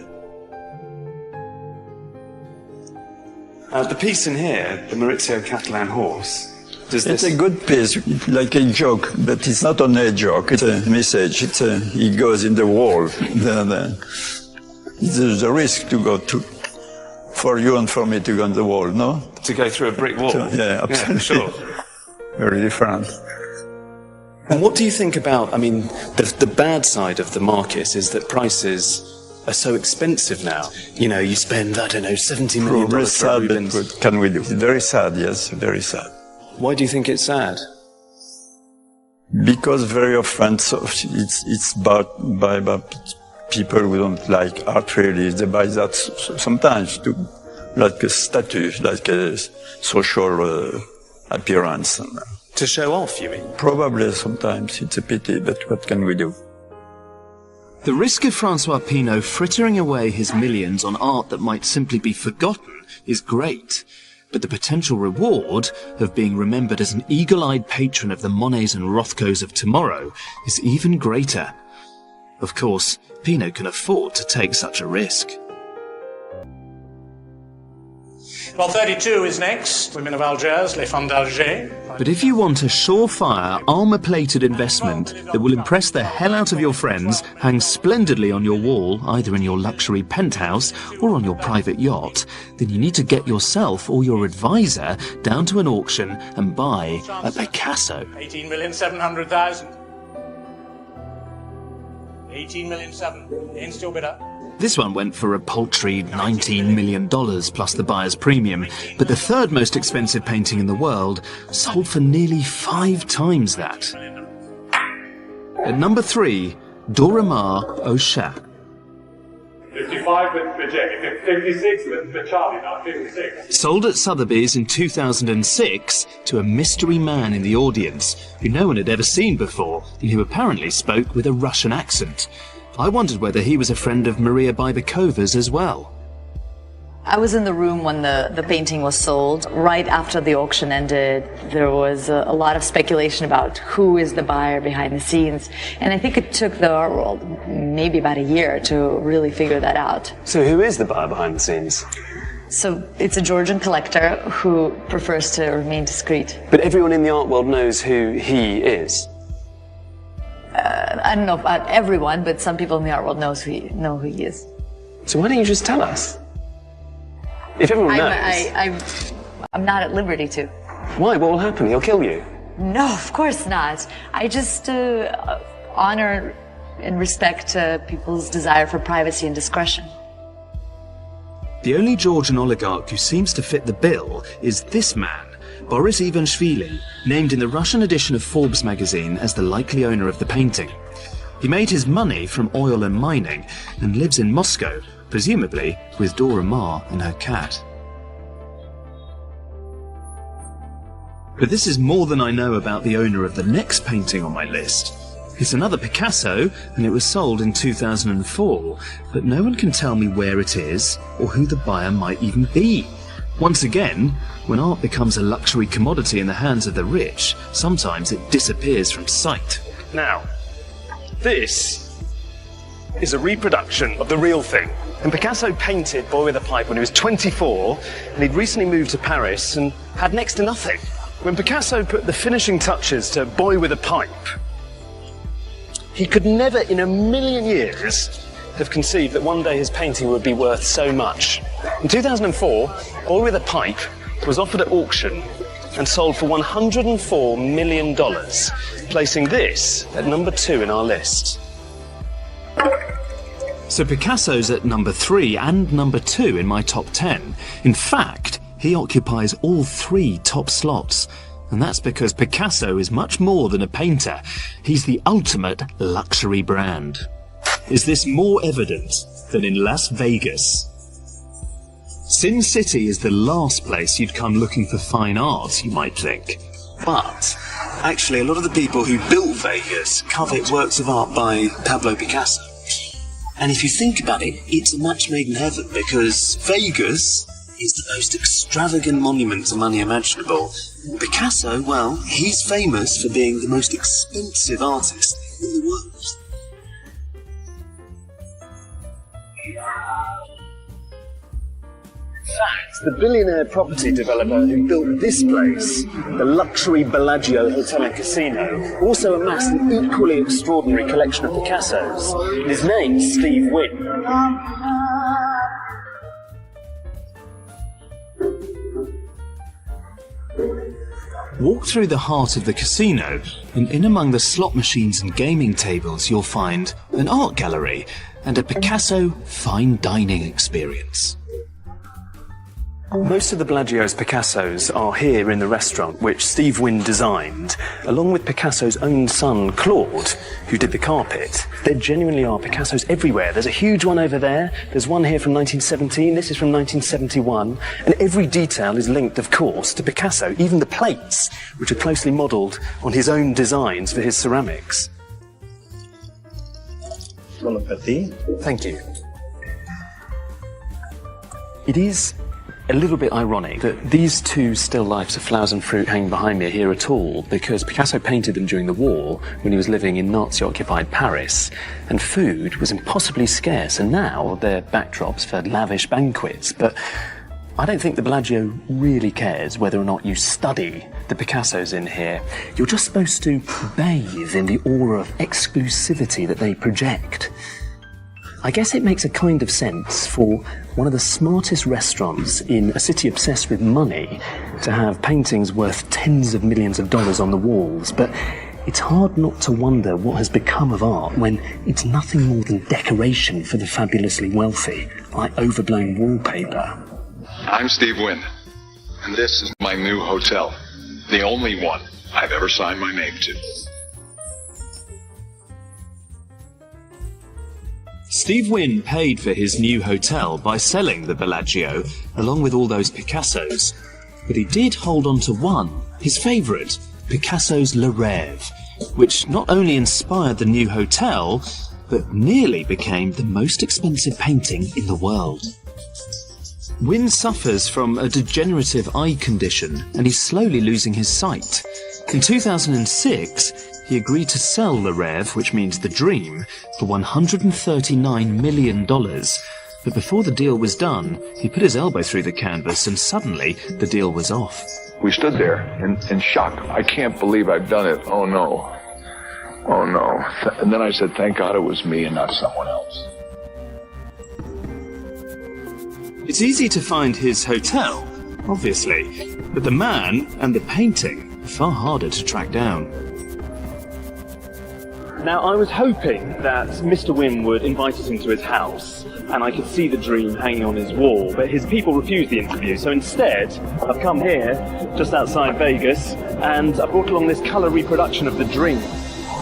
The piece in here, the Maurizio Catalan horse, it's a good piece, like a joke, but it's not only a joke, it's a message. It goes in the wall. There's a risk to go to, for you and for me to go on the wall, no? To go through a brick wall? Yeah, absolutely. Yeah, sure. Very different. And what do you think about, I mean, the bad side of the market is that prices are so expensive now. You know, you spend, I don't know, $70 million very for sad, Rubens. but what can we do? It's very sad, yes, very sad. Why do you think it's sad? Because very often it's bought by people who don't like art really. They buy that sometimes to like a status, like a social appearance. To show off, you mean? Probably sometimes. It's a pity, but what can we do? The risk of Francois Pino frittering away his millions on art that might simply be forgotten is great. But the potential reward of being remembered as an eagle-eyed patron of the Monets and Rothkos of tomorrow is even greater. Of course, Pino can afford to take such a risk. Well, 32 is next. Women of Algiers, Les Femmes d'Alger. But if you want a surefire, armour-plated investment that will impress the hell out of your friends, hang splendidly on your wall, either in your luxury penthouse or on your private yacht, then you need to get yourself or your advisor down to an auction and buy a Picasso. 18,700,000. 18,700,000. In still bidder. This one went for a paltry $19 million plus the buyer's premium, but the third most expensive painting in the world sold for nearly 5 times that. At number 3, Dora Maar au Chat. 55 with Jamie, 56 with Charlie now, 56. Sold at Sotheby's in 2006 to a mystery man in the audience who no one had ever seen before and who apparently spoke with a Russian accent. I wondered whether he was a friend of Maria Bybakova's as well. I was in the room when the painting was sold. Right after the auction ended, there was a lot of speculation about who is the buyer behind the scenes. And I think it took the art world maybe about a year to really figure that out. So who is the buyer behind the scenes? So it's a Georgian collector who prefers to remain discreet. But everyone in the art world knows who he is. I don't know about everyone, but some people in the art world know who he is. So why don't you just tell us? If everyone knows. I'm not at liberty to. Why? What will happen? He'll kill you. No, of course not. I just honor and respect people's desire for privacy and discretion. The only Georgian oligarch who seems to fit the bill is this man, Boris Ivanishvili, named in the Russian edition of Forbes magazine as the likely owner of the painting. He made his money from oil and mining and lives in Moscow, presumably with Dora Maar and her cat. But this is more than I know about the owner of the next painting on my list. It's another Picasso, and it was sold in 2004, but no one can tell me where it is or who the buyer might even be. Once again, when art becomes a luxury commodity in the hands of the rich, sometimes it disappears from sight. Now, this is a reproduction of the real thing. And Picasso painted Boy with a Pipe when he was 24, and he'd recently moved to Paris and had next to nothing. When Picasso put the finishing touches to Boy with a Pipe, he could never in a million years have conceived that one day his painting would be worth so much. In 2004, Boy with a Pipe was offered at auction and sold for $104 million, placing this at number 2 in our list. So Picasso's at number 3 and number 2 in my top 10. In fact, he occupies all 3 top slots. And that's because Picasso is much more than a painter. He's the ultimate luxury brand. Is this more evident than in Las Vegas? Sin City is the last place you'd come looking for fine art, you might think. But actually, a lot of the people who built Vegas covet works of art by Pablo Picasso. And if you think about it, it's a match made in heaven, because Vegas is the most extravagant monument to money imaginable. Picasso, well, he's famous for being the most expensive artist in the world. In fact, the billionaire property developer who built this place, the luxury Bellagio Hotel and Casino, also amassed an equally extraordinary collection of Picassos. And his name's Steve Wynn. Walk through the heart of the casino, and in among the slot machines and gaming tables you'll find an art gallery and a Picasso fine dining experience. Most of the Bellagio's Picassos are here in the restaurant, which Steve Wynn designed, along with Picasso's own son, Claude, who did the carpet. There genuinely are Picassos everywhere. There's a huge one over there, there's one here from 1917, this is from 1971, and every detail is linked, of course, to Picasso, even the plates, which are closely modelled on his own designs for his ceramics. Bon appétit. Thank you. It is a little bit ironic that these 2 still lifes of flowers and fruit hanging behind me are here at all, because Picasso painted them during the war when he was living in Nazi-occupied Paris, and food was impossibly scarce, and now they're backdrops for lavish banquets. But I don't think the Bellagio really cares whether or not you study the Picassos in here. You're just supposed to bathe in the aura of exclusivity that they project. I guess it makes a kind of sense for one of the smartest restaurants in a city obsessed with money to have paintings worth tens of millions of dollars on the walls, but it's hard not to wonder what has become of art when it's nothing more than decoration for the fabulously wealthy, like overblown wallpaper. I'm Steve Wynn, and this is my new hotel, the only one I've ever signed my name to. Steve Wynn paid for his new hotel by selling the Bellagio, along with all those Picassos. But he did hold on to one, his favourite, Picasso's Le Rêve, which not only inspired the new hotel, but nearly became the most expensive painting in the world. Wynn suffers from a degenerative eye condition, and he's slowly losing his sight. In 2006, he agreed to sell Le Rêve, which means the dream, for $139 million. But before the deal was done, he put his elbow through the canvas and suddenly the deal was off. We stood there in shock. I can't believe I've done it. Oh no. Oh no. And then I said, thank God it was me and not someone else. It's easy to find his hotel, obviously, but the man and the painting are far harder to track down. Now, I was hoping that Mr. Wynne would invite us into his house, and I could see the dream hanging on his wall, but his people refused the interview, so instead, I've come here, just outside Vegas, and I brought along this colour reproduction of the dream.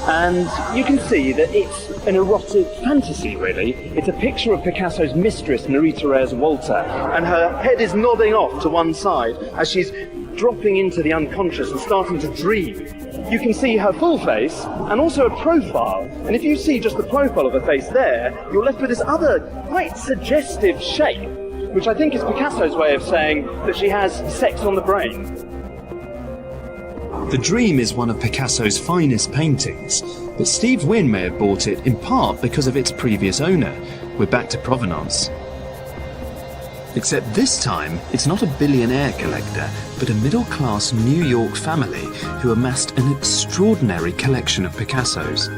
And you can see that it's an erotic fantasy, really. It's a picture of Picasso's mistress, Marie-Thérèse Walter, and her head is nodding off to one side as she's dropping into the unconscious and starting to dream. You can see her full face and also a profile. And if you see just the profile of her face there, you're left with this other quite suggestive shape, which I think is Picasso's way of saying that she has sex on the brain. The Dream is one of Picasso's finest paintings, but Steve Wynne may have bought it in part because of its previous owner. We're back to provenance. Except this time, it's not a billionaire collector, but a middle-class New York family who amassed an extraordinary collection of Picassos.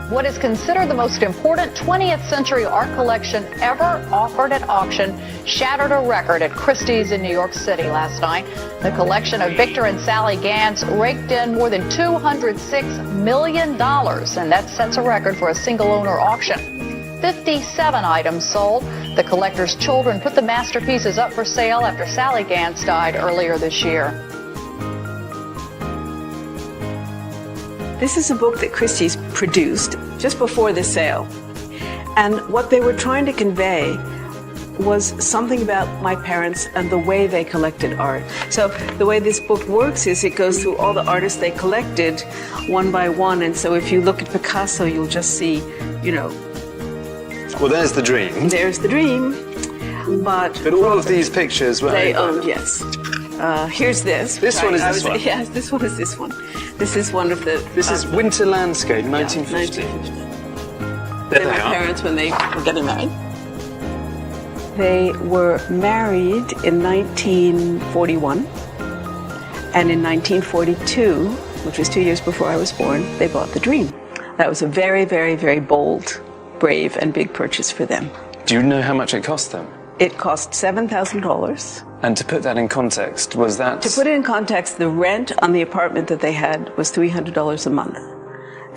What is considered the most important 20th century art collection ever offered at auction shattered a record at Christie's in New York City last night. The collection of Victor and Sally Gans raked in more than $206 million, and that sets a record for a single-owner auction. 57 items sold. The collector's children put the masterpieces up for sale after Sally Gans died earlier this year. This is a book that Christie's produced just before the sale. And what they were trying to convey was something about my parents and the way they collected art. So the way this book works is it goes through all the artists they collected one by one. And so if you look at Picasso, you'll just see, you know. Well, there's the Dream. There's the Dream. But all of these pictures were they owned, yes. Here's this. This one is this one? Yes, this one is this one. This is one of the... This is Winter Landscape, 1950. They're my parents when they were getting married. They were married in 1941. And in 1942, which was 2 years before I was born, they bought the Dream. That was a very, very, very bold, brave, and big purchase for them. Do you know how much it cost them? It cost $7,000. And to put that in context, was that... To put it in context, the rent on the apartment that they had was $300 a month.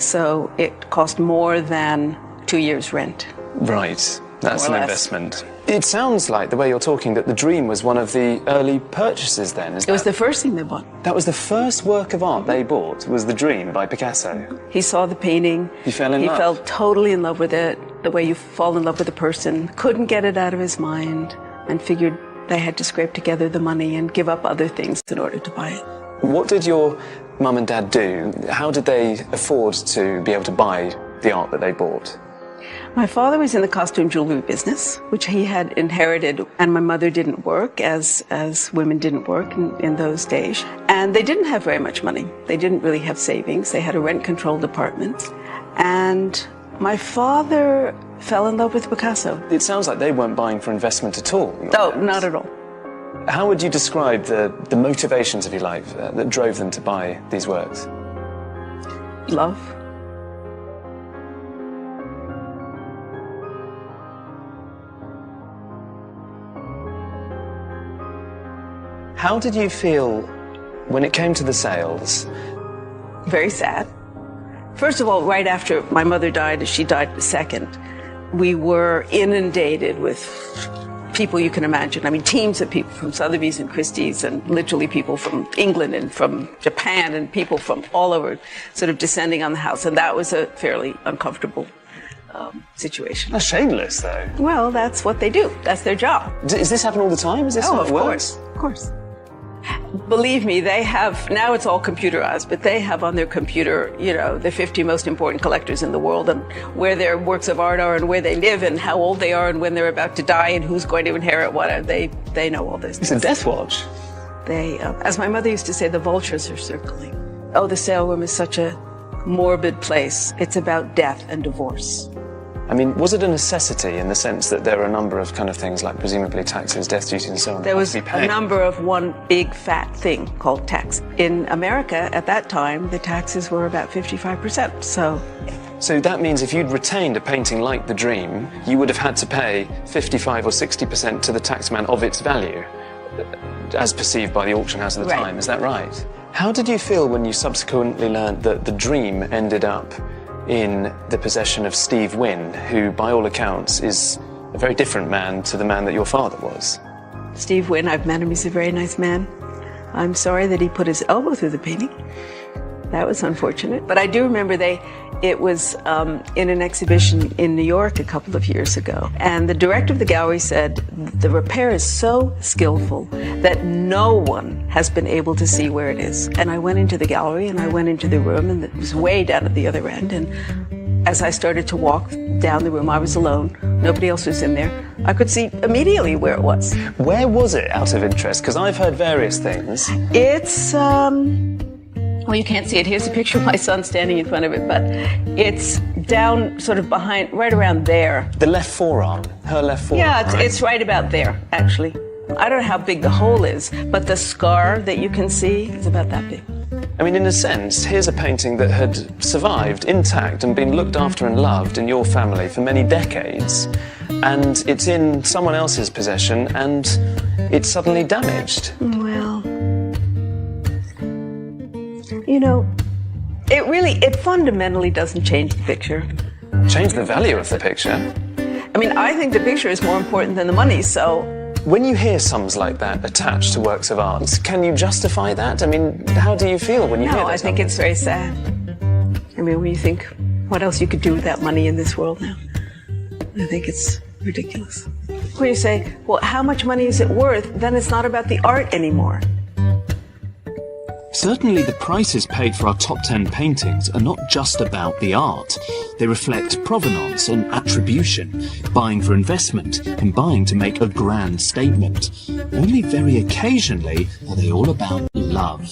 So it cost more than 2 years' rent. Right. That's an investment. It sounds like, the way you're talking, that the Dream was one of the early purchases then, isn't it? It was the first thing they bought. That was the first work of art they bought, was The Dream by Picasso. He saw the painting. He fell in love. He fell totally in love with it, the way you fall in love with a person. Couldn't get it out of his mind and figured they had to scrape together the money and give up other things in order to buy it. What did your mum and dad do? How did they afford to be able to buy the art that they bought? My father was in the costume jewelry business, which he had inherited, and my mother didn't work, as women didn't work in those days. And they didn't have very much money. They didn't really have savings. They had a rent-controlled apartment. And my father fell in love with Picasso. It sounds like they weren't buying for investment at all. No, not at all. How would you describe the motivations of your life that drove them to buy these works? Love. How did you feel when it came to the sales? Very sad. First of all, right after my mother died, she died the second, we were inundated with people you can imagine. I mean, teams of people from Sotheby's and Christie's, and literally people from England and from Japan, and people from all over sort of descending on the house. And that was a fairly uncomfortable situation. That's shameless, though. Well, that's what they do. That's their job. Does this happen all the time? Is this how it works? Of course. Believe me, they have, now it's all computerized, but they have on their computer, you know, the 50 most important collectors in the world, and where their works of art are, and where they live, and how old they are, and when they're about to die, and who's going to inherit what. They know all this. It's a death watch. They, as my mother used to say, the vultures are circling. Oh, the sale room is such a morbid place. It's about death and divorce. I mean, was it a necessity in the sense that there are a number of kind of things like presumably taxes, death duties and so on? There was a number of one big fat thing called tax. In America at that time, the taxes were about 55%, So that means if you'd retained a painting like The Dream, you would have had to pay 55 or 60% to the taxman of its value, as perceived by the auction house at the time, is that right? How did you feel when you subsequently learned that The Dream ended up in the possession of Steve Wynn, who, by all accounts, is a very different man to the man that your father was? Steve Wynn, I've met him, he's a very nice man. I'm sorry that he put his elbow through the painting. That was unfortunate. But I do remember it was in an exhibition in New York a couple of years ago. And the director of the gallery said, the repair is so skillful that no one has been able to see where it is. And I went into the gallery and I went into the room, and it was way down at the other end. And as I started to walk down the room, I was alone. Nobody else was in there. I could see immediately where it was. Where was it, out of interest? Because I've heard various things. It's, well, you can't see it. Here's a picture of my son standing in front of it, but it's down sort of behind, right around there. The left forearm, her left forearm. Yeah, it's right about there, actually. I don't know how big the hole is, but the scar that you can see is about that big. I mean, in a sense, here's a painting that had survived intact and been looked after and loved in your family for many decades, and it's in someone else's possession, and it's suddenly damaged. Well, you know, it fundamentally doesn't change the picture. Change the value of the picture? I mean, I think the picture is more important than the money, so... When you hear sums like that attached to works of art, can you justify that? I mean, how do you feel when you hear that? No, I think it's very sad. I mean, when you think what else you could do with that money in this world now, I think it's ridiculous. When you say, well, how much money is it worth, then it's not about the art anymore. Certainly the prices paid for our top 10 paintings are not just about the art. They reflect provenance and attribution, buying for investment and buying to make a grand statement. Only very occasionally are they all about love.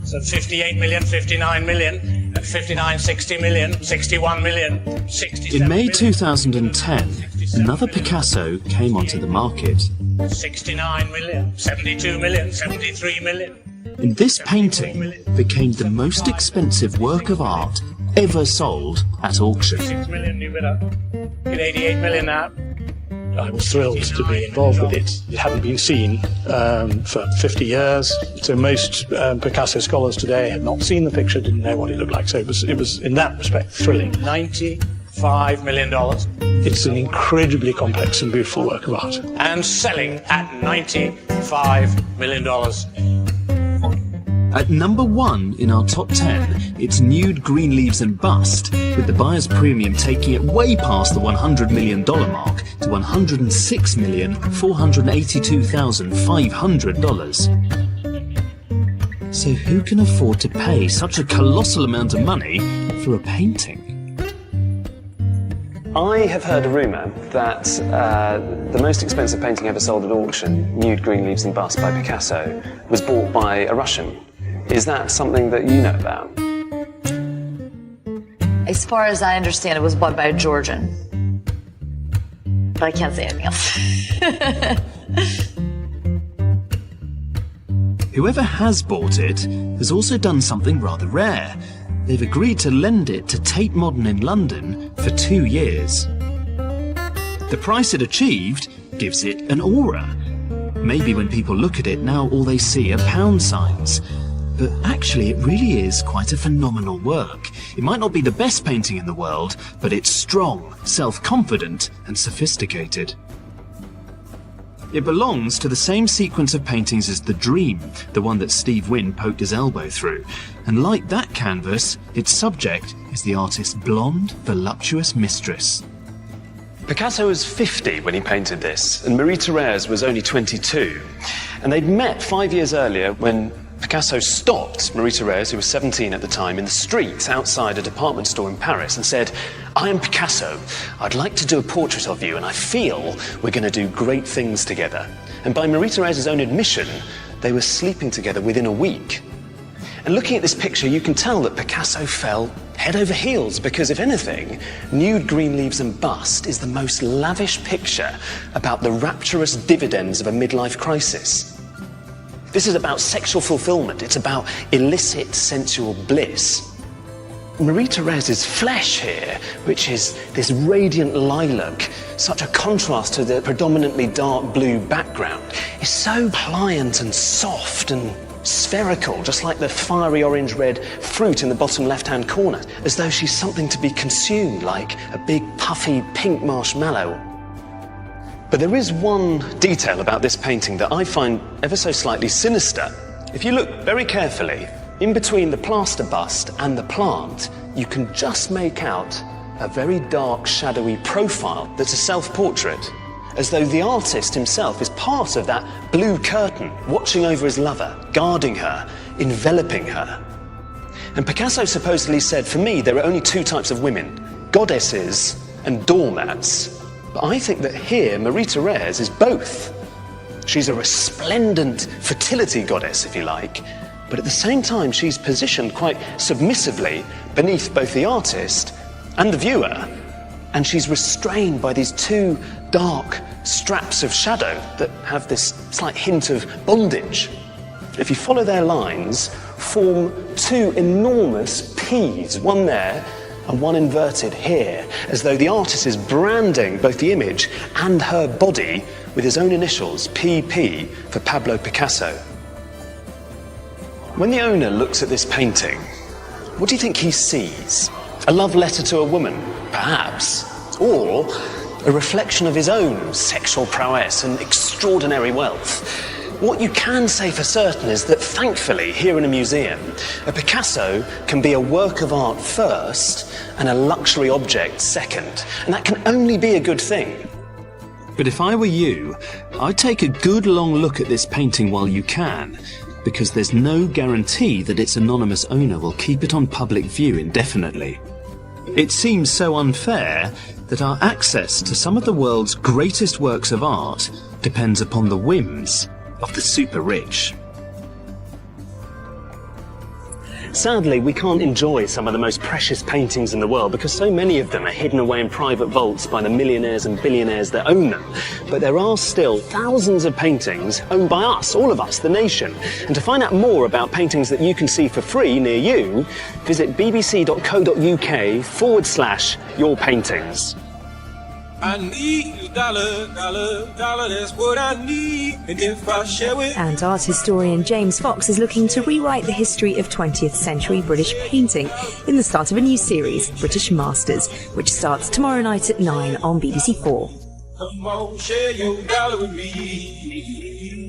So 58 million, 59 million, 59, 60 million, 61 million, 67 In May 2010, another Picasso came onto the market. 69 million, 72 million, 73 million. And this painting became the most expensive work of art ever sold at auction. 6 million, new bidder. Get 88 million now. I was thrilled to be involved with it. It hadn't been seen for 50 years, so most Picasso scholars today had not seen the picture, didn't know what it looked like, so it was in that respect thrilling. $95 million. It's an incredibly complex and beautiful work of art. And selling at $95 million. At number 1 in our top 10, it's Nude, Green Leaves and Bust, with the buyer's premium taking it way past the $100 million mark to $106,482,500. So who can afford to pay such a colossal amount of money for a painting? I have heard a rumour that the most expensive painting ever sold at auction, Nude, Green Leaves and Bust by Picasso, was bought by a Russian. Is that something that you know about? As far as I understand, it was bought by a Georgian. But I can't say anything else. Whoever has bought it has also done something rather rare. They've agreed to lend it to Tate Modern in London for 2 years. The price it achieved gives it an aura. Maybe when people look at it now all they see are pound signs. But actually it really is quite a phenomenal work. It might not be the best painting in the world, but it's strong, self-confident and sophisticated. It belongs to the same sequence of paintings as The Dream, the one that Steve Wynn poked his elbow through. And like that canvas, its subject is the artist's blonde, voluptuous mistress. Picasso was 50 when he painted this, and Marie-Thérèse was only 22. And they'd met 5 years earlier when Picasso stopped Marie-Thérèse, who was 17 at the time, in the street outside a department store in Paris and said, "I am Picasso. I'd like to do a portrait of you, and I feel we're going to do great things together." And by Marie-Thérèse's own admission, they were sleeping together within a week. And looking at this picture, you can tell that Picasso fell head over heels because, if anything, Nude, Green Leaves and Bust is the most lavish picture about the rapturous dividends of a midlife crisis. This is about sexual fulfillment. It's about illicit sensual bliss. Marie-Thérèse's flesh here, which is this radiant lilac, such a contrast to the predominantly dark blue background, is so pliant and soft and spherical, just like the fiery orange-red fruit in the bottom left-hand corner, as though she's something to be consumed, like a big puffy pink marshmallow. But there is one detail about this painting that I find ever so slightly sinister. If you look very carefully, in between the plaster bust and the plant, you can just make out a very dark, shadowy profile that's a self-portrait, as though the artist himself is part of that blue curtain, watching over his lover, guarding her, enveloping her. And Picasso supposedly said, for me, there are only two types of women, goddesses and doormats. But I think that here, Marie-Thérèse is both. She's a resplendent fertility goddess, if you like, but at the same time, she's positioned quite submissively beneath both the artist and the viewer, and she's restrained by these two dark straps of shadow that have this slight hint of bondage. If you follow their lines, form two enormous P's, one there and one inverted here, as though the artist is branding both the image and her body with his own initials, PP, for Pablo Picasso. When the owner looks at this painting, what do you think he sees? A love letter to a woman, perhaps, or a reflection of his own sexual prowess and extraordinary wealth. What you can say for certain is that, thankfully, here in a museum, a Picasso can be a work of art first and a luxury object second, and that can only be a good thing. But if I were you, I'd take a good long look at this painting while you can, because there's no guarantee that its anonymous owner will keep it on public view indefinitely. It seems so unfair that our access to some of the world's greatest works of art depends upon the whims of the super rich. Sadly, we can't enjoy some of the most precious paintings in the world because so many of them are hidden away in private vaults by the millionaires and billionaires that own them. But there are still thousands of paintings owned by us, all of us, the nation. And to find out more about paintings that you can see for free near you, visit bbc.co.uk/yourpaintings. I need a dollar, that's what I need. And if I share with... And art historian James Fox is looking to rewrite the history of 20th century British painting in the start of a new series, British Masters, which starts tomorrow night at 9 on BBC 4. Come on, share your dollar with me.